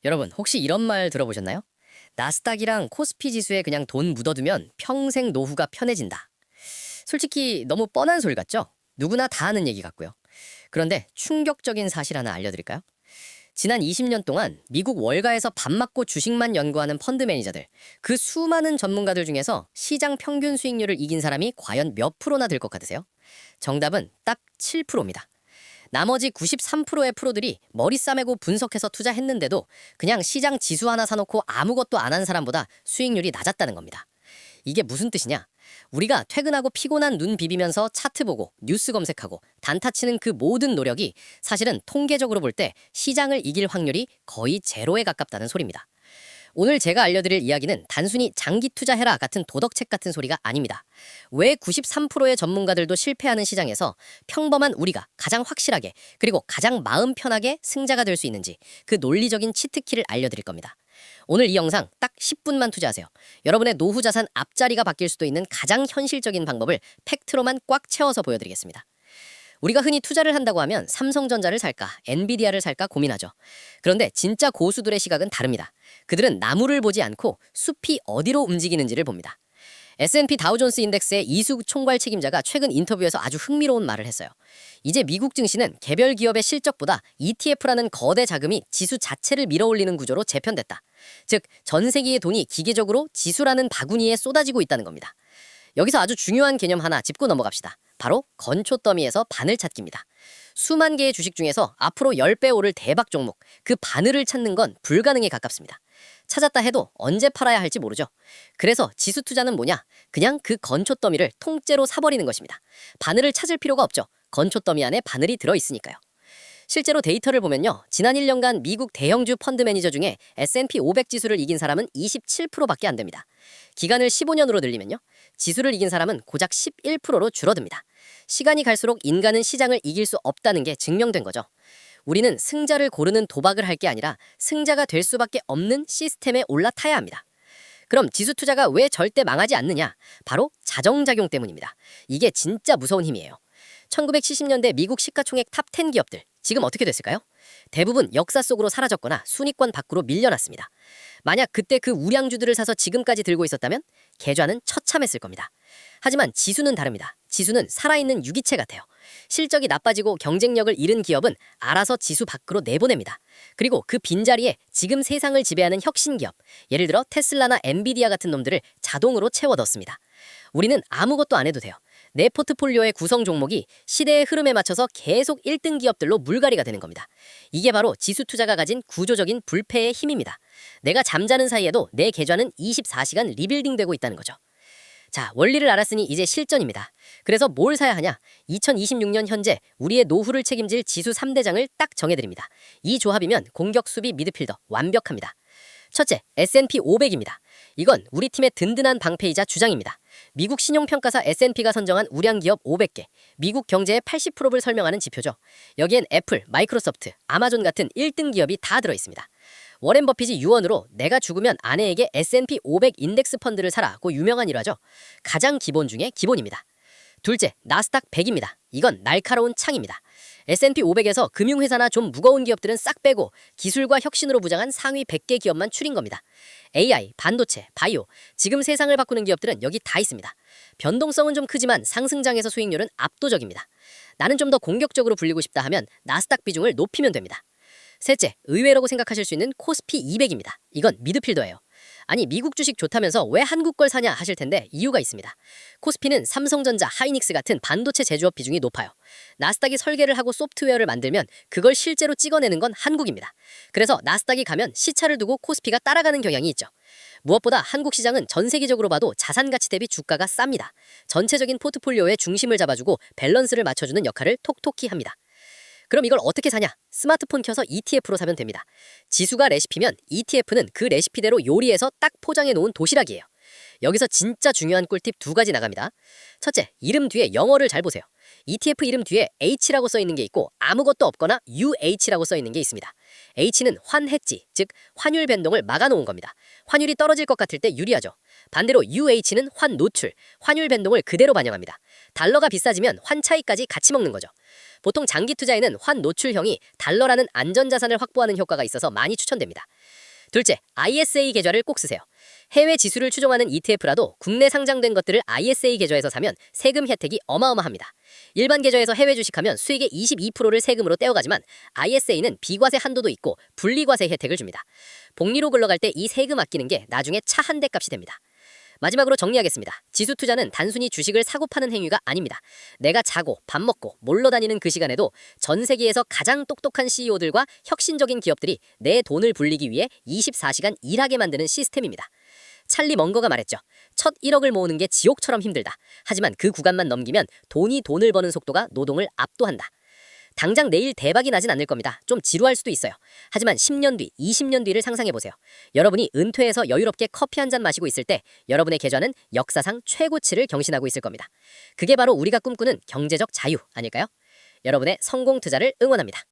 여러분, 혹시 이런 말 들어보셨나요? 나스닥이랑 코스피 지수에 그냥 돈 묻어두면 평생 노후가 편해진다. 솔직히 너무 뻔한 소리 같죠? 누구나 다 아는 얘기 같고요. 그런데 충격적인 사실 하나 알려드릴까요? 지난 20년 동안 미국 월가에서 밥 맞고 주식만 연구하는 펀드 매니저들, 그 수많은 전문가들 중에서 시장 평균 수익률을 이긴 사람이 과연 몇 프로나 될 것 같으세요? 정답은 딱 7%입니다. 나머지 93%의 프로들이 머리 싸매고 분석해서 투자했는데도 그냥 시장 지수 하나 사놓고 아무것도 안 한 사람보다 수익률이 낮았다는 겁니다. 이게 무슨 뜻이냐? 우리가 퇴근하고 피곤한 눈 비비면서 차트 보고 뉴스 검색하고 단타 치는 그 모든 노력이 사실은 통계적으로 볼 때 시장을 이길 확률이 거의 제로에 가깝다는 소리입니다. 오늘 제가 알려드릴 이야기는 단순히 장기 투자해라 같은 도덕책 같은 소리가 아닙니다. 왜 93%의 전문가들도 실패하는 시장에서 평범한 우리가 가장 확실하게 그리고 가장 마음 편하게 승자가 될 수 있는지 그 논리적인 치트키를 알려드릴 겁니다. 오늘 이 영상 딱 10분만 투자하세요. 여러분의 노후 자산 앞자리가 바뀔 수도 있는 가장 현실적인 방법을 팩트로만 꽉 채워서 보여드리겠습니다. 우리가 흔히 투자를 한다고 하면 삼성전자를 살까, 엔비디아를 살까 고민하죠. 그런데 진짜 고수들의 시각은 다릅니다. 그들은 나무를 보지 않고 숲이 어디로 움직이는지를 봅니다. S&P 다우존스 인덱스의 이수 총괄 책임자가 최근 인터뷰에서 아주 흥미로운 말을 했어요. 이제 미국 증시는 개별 기업의 실적보다 ETF라는 거대 자금이 지수 자체를 밀어올리는 구조로 재편됐다. 즉, 전 세계의 돈이 기계적으로 지수라는 바구니에 쏟아지고 있다는 겁니다. 여기서 아주 중요한 개념 하나 짚고 넘어갑시다. 바로 건초 더미에서 바늘 찾기입니다. 수만 개의 주식 중에서 앞으로 10배 오를 대박 종목, 그 바늘을 찾는 건 불가능에 가깝습니다. 찾았다 해도 언제 팔아야 할지 모르죠. 그래서 지수 투자는 뭐냐? 그냥 그 건초 더미를 통째로 사버리는 것입니다. 바늘을 찾을 필요가 없죠. 건초 더미 안에 바늘이 들어있으니까요. 실제로 데이터를 보면요. 지난 1년간 미국 대형주 펀드 매니저 중에 S&P 500 지수를 이긴 사람은 27%밖에 안 됩니다. 기간을 15년으로 늘리면요. 지수를 이긴 사람은 고작 11%로 줄어듭니다. 시간이 갈수록 인간은 시장을 이길 수 없다는 게 증명된 거죠. 우리는 승자를 고르는 도박을 할 게 아니라 승자가 될 수밖에 없는 시스템에 올라타야 합니다. 그럼 지수 투자가 왜 절대 망하지 않느냐? 바로 자정작용 때문입니다. 이게 진짜 무서운 힘이에요. 1970년대 미국 시가총액 탑 10 기업들, 지금 어떻게 됐을까요? 대부분 역사 속으로 사라졌거나 순위권 밖으로 밀려났습니다. 만약 그때 그 우량주들을 사서 지금까지 들고 있었다면 계좌는 처참했을 겁니다. 하지만 지수는 다릅니다. 지수는 살아있는 유기체 같아요. 실적이 나빠지고 경쟁력을 잃은 기업은 알아서 지수 밖으로 내보냅니다. 그리고 그 빈자리에 지금 세상을 지배하는 혁신 기업, 예를 들어 테슬라나 엔비디아 같은 놈들을 자동으로 채워 넣습니다. 우리는 아무것도 안 해도 돼요. 내 포트폴리오의 구성 종목이 시대의 흐름에 맞춰서 계속 1등 기업들로 물갈이가 되는 겁니다. 이게 바로 지수 투자가 가진 구조적인 불패의 힘입니다. 내가 잠자는 사이에도 내 계좌는 24시간 리빌딩되고 있다는 거죠. 자, 원리를 알았으니 이제 실전입니다. 그래서 뭘 사야 하냐? 2026년 현재 우리의 노후를 책임질 지수 3대장을 딱 정해드립니다. 이 조합이면 공격, 수비, 미드필더 완벽합니다. 첫째, S&P 500입니다. 이건 우리 팀의 든든한 방패이자 주장입니다. 미국 신용평가사 S&P가 선정한 우량기업 500개, 미국 경제의 80%를 설명하는 지표죠. 여기엔 애플, 마이크로소프트, 아마존 같은 1등 기업이 다 들어있습니다. 워렌 버핏이 유언으로 내가 죽으면 아내에게 S&P 500 인덱스 펀드를 사라고 유명한 일화죠. 가장 기본 중에 기본입니다. 둘째, 나스닥 100입니다. 이건 날카로운 창입니다. S&P 500에서 금융회사나 좀 무거운 기업들은 싹 빼고 기술과 혁신으로 무장한 상위 100개 기업만 추린 겁니다. AI, 반도체, 바이오, 지금 세상을 바꾸는 기업들은 여기 다 있습니다. 변동성은 좀 크지만 상승장에서 수익률은 압도적입니다. 나는 좀 더 공격적으로 불리고 싶다 하면 나스닥 비중을 높이면 됩니다. 셋째, 의외라고 생각하실 수 있는 코스피 200입니다. 이건 미드필더예요. 아니, 미국 주식 좋다면서 왜 한국 걸 사냐 하실 텐데 이유가 있습니다. 코스피는 삼성전자, 하이닉스 같은 반도체 제조업 비중이 높아요. 나스닥이 설계를 하고 소프트웨어를 만들면 그걸 실제로 찍어내는 건 한국입니다. 그래서 나스닥이 가면 시차를 두고 코스피가 따라가는 경향이 있죠. 무엇보다 한국 시장은 전 세계적으로 봐도 자산 가치 대비 주가가 쌉니다. 전체적인 포트폴리오의 중심을 잡아주고 밸런스를 맞춰주는 역할을 톡톡히 합니다. 그럼 이걸 어떻게 사냐? 스마트폰 켜서 ETF로 사면 됩니다. 지수가 레시피면 ETF는 그 레시피대로 요리해서 딱 포장해 놓은 도시락이에요. 여기서 진짜 중요한 꿀팁 두 가지 나갑니다. 첫째, 이름 뒤에 영어를 잘 보세요. ETF 이름 뒤에 H라고 써 있는 게 있고 아무것도 없거나 UH라고 써 있는 게 있습니다. H는 환해지, 즉 환율 변동을 막아놓은 겁니다. 환율이 떨어질 것 같을 때 유리하죠. 반대로 UH는 환노출, 환율 변동을 그대로 반영합니다. 달러가 비싸지면 환 차익까지 같이 먹는 거죠. 보통 장기 투자에는 환노출형이 달러라는 안전자산을 확보하는 효과가 있어서 많이 추천됩니다. 둘째, ISA 계좌를 꼭 쓰세요. 해외 지수를 추종하는 ETF라도 국내 상장된 것들을 ISA 계좌에서 사면 세금 혜택이 어마어마합니다. 일반 계좌에서 해외 주식하면 수익의 22%를 세금으로 떼어가지만 ISA는 비과세 한도도 있고 분리과세 혜택을 줍니다. 복리로 굴러갈 때 이 세금 아끼는 게 나중에 차 한 대 값이 됩니다. 마지막으로 정리하겠습니다. 지수 투자는 단순히 주식을 사고 파는 행위가 아닙니다. 내가 자고 밥 먹고 놀러 다니는 그 시간에도 전 세계에서 가장 똑똑한 CEO들과 혁신적인 기업들이 내 돈을 불리기 위해 24시간 일하게 만드는 시스템입니다. 찰리 먼거가 말했죠. 첫 1억을 모으는 게 지옥처럼 힘들다. 하지만 그 구간만 넘기면 돈이 돈을 버는 속도가 노동을 압도한다. 당장 내일 대박이 나진 않을 겁니다. 좀 지루할 수도 있어요. 하지만 10년 뒤, 20년 뒤를 상상해보세요. 여러분이 은퇴해서 여유롭게 커피 한 잔 마시고 있을 때 여러분의 계좌는 역사상 최고치를 경신하고 있을 겁니다. 그게 바로 우리가 꿈꾸는 경제적 자유 아닐까요? 여러분의 성공 투자를 응원합니다.